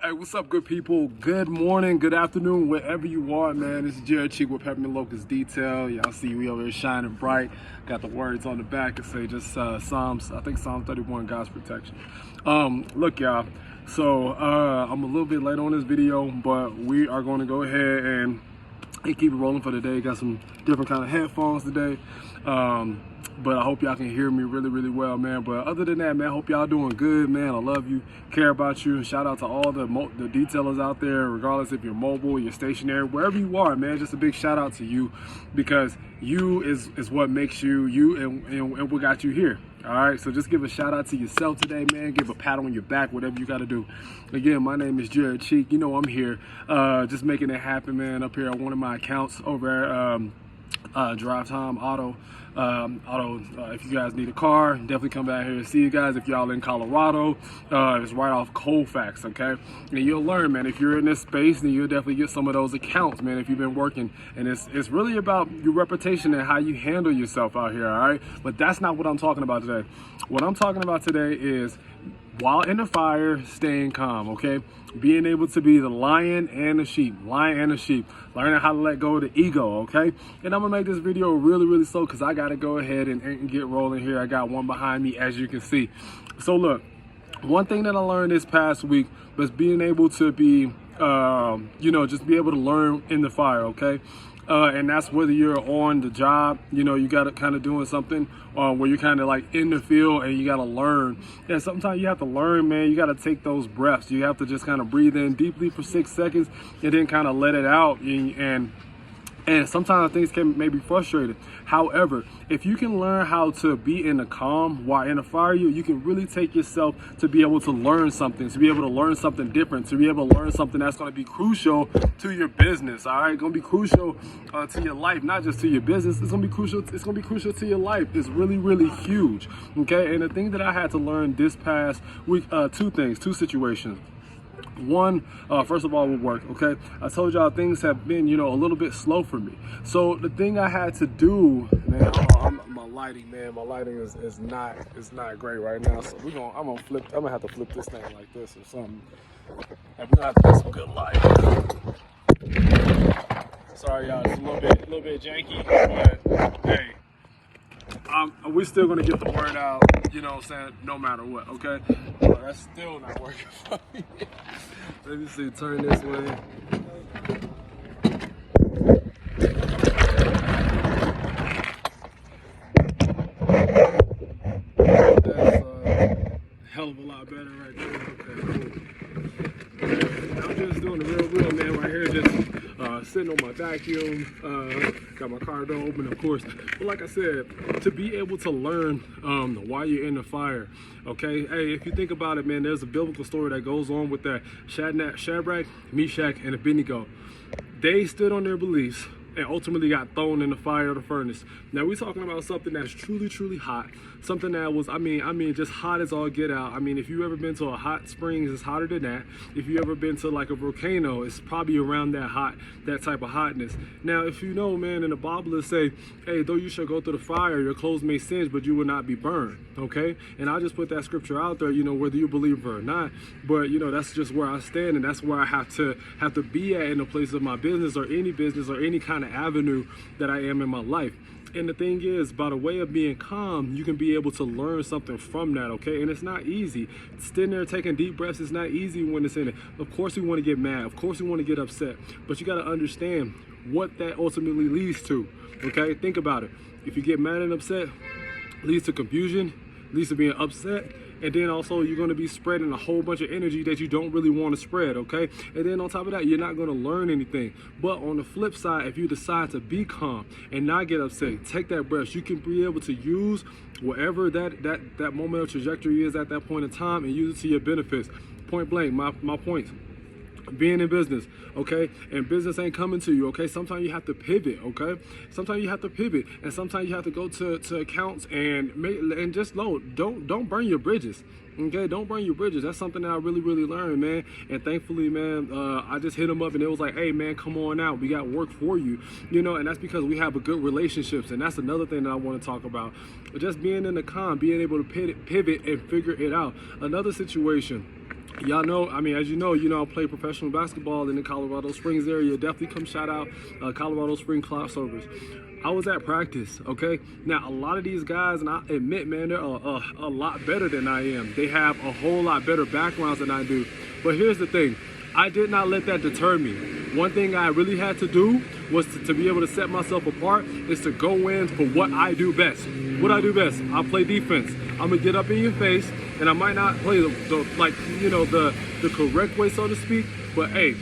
Hey, what's up, good people? Good morning, good afternoon, wherever you are, man. This is Jared Cheek with Peppermint Locust Detail. Y'all see we over here shining bright. Got the words on the back that say just Psalms, I think Psalm 31, God's protection. Look, y'all. So I'm a little bit late on this video, but we are going to go ahead and keep it rolling for the day. Got some different kind of headphones today. But I hope y'all can hear me really well, man. But other than that, man, hope y'all doing good, man. I love you, care about you. Shout out to all the detailers out there, regardless if you're mobile, you're stationary, wherever you are, man. Just a big shout out to you, because you is what makes you and what got you here. All right, so just give a shout out to yourself today, man. Give a pat on your back, whatever you got to do. Again, my name is Jared Cheek. You know I'm here, just making it happen, man. Up here on one of my accounts over at Drive Time Auto. If you guys need a car, definitely come back here and see you guys. If y'all in Colorado, it's right off Colfax, okay? And you'll learn, man. If you're in this space, then you'll definitely get some of those accounts, man, if you've been working. And it's really about your reputation and how you handle yourself out here, all right? But that's not what I'm talking about today. What I'm talking about today is, while in the fire, staying calm, okay? Being able to be the lion and the sheep, learning how to let go of the ego, okay? And I'm gonna make this video really slow because I gotta go ahead and get rolling here. I got one behind me, as you can see. So look, one thing that I learned this past week was being able to be, just be able to learn in the fire, okay? And that's whether you're on the job, you got to kind of doing something where you're kind of like in the field and you got to learn. And sometimes you have to learn, man. You got to take those breaths. You have to just kind of breathe in deeply for 6 seconds and then kind of let it out. And sometimes things can maybe frustrated. However, if you can learn how to be in the calm while in the fire, you can really take yourself to be able to learn something, to be able to learn something different, to be able to learn something that's going to be crucial to your business. All right, going to be crucial to your life, not just to your business. It's going to be crucial. It's going to be crucial to your life. It's really huge. Okay, and the thing that I had to learn this past week, two situations. One, first of all, with work, okay? I told y'all things have been, a little bit slow for me. So the thing I had to do, man, my lighting is not great right now. So I'm gonna have to flip this thing like this or something. And we're gonna have to get some good light. Sorry, y'all, it's a little bit janky, but hey. We're still gonna get the word out, no matter what, okay? But that's still not working for me. Let me see, turn this way. That's a hell of a lot better right there. Okay, cool. I'm just doing the real man right here, just sitting on my vacuum, got my car door open, of course. But like I said, to be able to learn while you're in the fire, okay? Hey, if you think about it, man, there's a biblical story that goes on with that Shadrach, Meshach, and Abednego. They stood on their beliefs and ultimately got thrown in the fire of the furnace. Now we're talking about something that's truly hot, something that was, I mean, just hot as all get out. I mean, if you ever been to a hot springs, it's hotter than that. If you ever been to like a volcano, it's probably around that type of hotness. Now, if you know, man, in the Bible it say, hey, though you shall go through the fire, your clothes may singe, but you will not be burned, okay? And I just put that scripture out there, whether you believe it or not, but that's just where I stand, and that's where I have to be at in the place of my business or any kind of avenue that I am in my life. And the thing is, by the way of being calm, you can be able to learn something from that, okay? And it's not easy. Sitting there taking deep breaths is not easy when it's in it. Of course we want to get mad. Of course we want to get upset. But you got to understand what that ultimately leads to, okay? Think about it. If you get mad and upset, it leads to confusion, leads to being upset. And then also you're going to be spreading a whole bunch of energy that you don't really want to spread, okay? And then on top of that, you're not going to learn anything. But on the flip side, if you decide to be calm and not get upset, take that breath, you can be able to use whatever that moment of trajectory is at that point in time and use it to your benefits. Point blank, my points. Being in business, okay, and business ain't coming to you, okay. Sometimes you have to pivot, okay. Sometimes you have to pivot, and sometimes you have to go to accounts and just load. Don't burn your bridges, okay. Don't burn your bridges. That's something that I really learned, man. And thankfully, man, I just hit them up, and it was like, hey, man, come on out. We got work for you, and that's because we have a good relationships, and that's another thing that I want to talk about. Just being in the calm, being able to pivot and figure it out. Another situation. Y'all know, I mean, as you know, I play professional basketball in the Colorado Springs area. Definitely come shout out Colorado Springs Cloudsurfers. I was at practice, okay? Now, a lot of these guys, and I admit, man, they're a lot better than I am. They have a whole lot better backgrounds than I do. But here's the thing. I did not let that deter me. One thing I really had to do was to be able to set myself apart is to go in for what I do best. What I do best, I play defense. I'm gonna get up in your face, and I might not play the correct way, so to speak, but hey,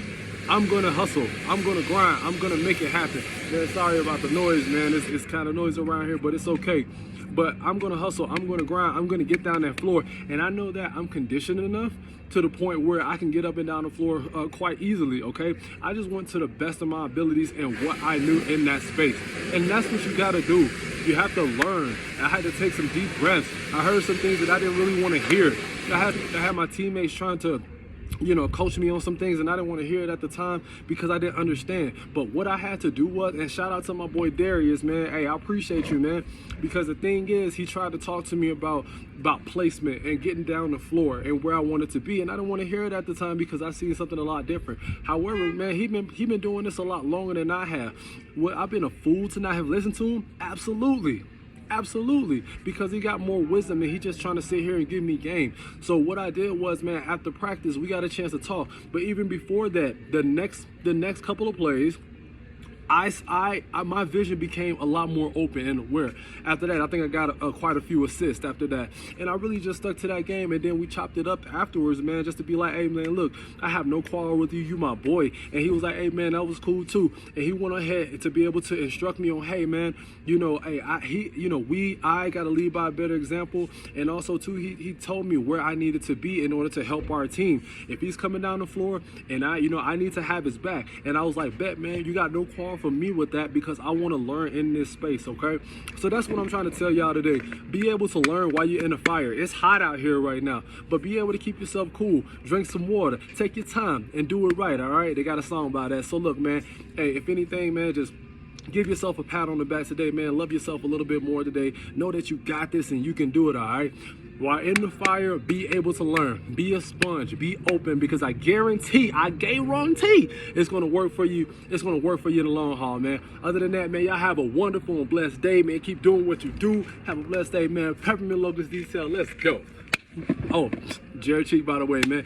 I'm gonna hustle, I'm gonna grind, I'm gonna make it happen. Man, sorry about the noise, man. It's kind of noisy around here, but it's okay. But I'm gonna hustle, I'm gonna grind, I'm gonna get down that floor, and I know that I'm conditioned enough to the point where I can get up and down the floor quite easily, okay? I just went to the best of my abilities and what I knew in that space. And that's what you gotta do. You have to learn. I had to take some deep breaths. I heard some things that I didn't really want to hear. I had my teammates trying to coach me on some things, and I didn't want to hear it at the time because I didn't understand. But what I had to do was, and shout out to my boy Darius, man. Hey, I appreciate you, man. Because the thing is, he tried to talk to me about placement and getting down the floor and where I wanted to be, and I didn't want to hear it at the time because I seen something a lot different. However, man, he been doing this a lot longer than I have. What, I've been a fool to not have listened to him? Absolutely. Absolutely, because he got more wisdom and he just trying to sit here and give me game. So what I did was, man, after practice, we got a chance to talk. But even before that, the next couple of plays, my vision became a lot more open and aware. After that, I think I got quite a few assists after that. And I really just stuck to that game, and then we chopped it up afterwards, man, just to be like, hey, man, look, I have no quarrel with you. You my boy. And he was like, hey, man, that was cool, too. And he went ahead to be able to instruct me on, hey, man, hey, I got to lead by a better example. And also, too, he told me where I needed to be in order to help our team. If he's coming down the floor and I need to have his back. And I was like, bet, man, you got no quarrel for me with that because I want to learn in this space, okay? So that's what I'm trying to tell y'all today. Be able to learn while you're in the fire. It's hot out here right now, but be able to keep yourself cool. Drink some water. Take your time and do it right, all right? They got a song about that. So look, man, hey, if anything, man, just give yourself a pat on the back today, man. Love yourself a little bit more today. Know that you got this and you can do it, all right? While in the fire, be able to learn. Be a sponge. Be open, because I guarantee it's going to work for you. It's going to work for you in the long haul, man. Other than that, man, y'all have a wonderful and blessed day, man. Keep doing what you do. Have a blessed day, man. Peppermint Locust Detail. Let's go. Oh, Jared Cheek, by the way, man.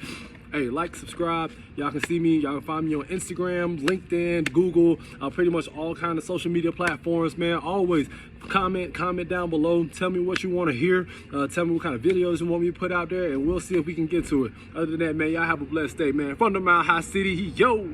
Hey, like, subscribe. Y'all can see me. Y'all can find me on Instagram, LinkedIn, Google, pretty much all kind of social media platforms, man. Always comment down below. Tell me what you want to hear. Tell me what kind of videos you want me to put out there, and we'll see if we can get to it. Other than that, man, y'all have a blessed day, man. From the Mile High City, yo.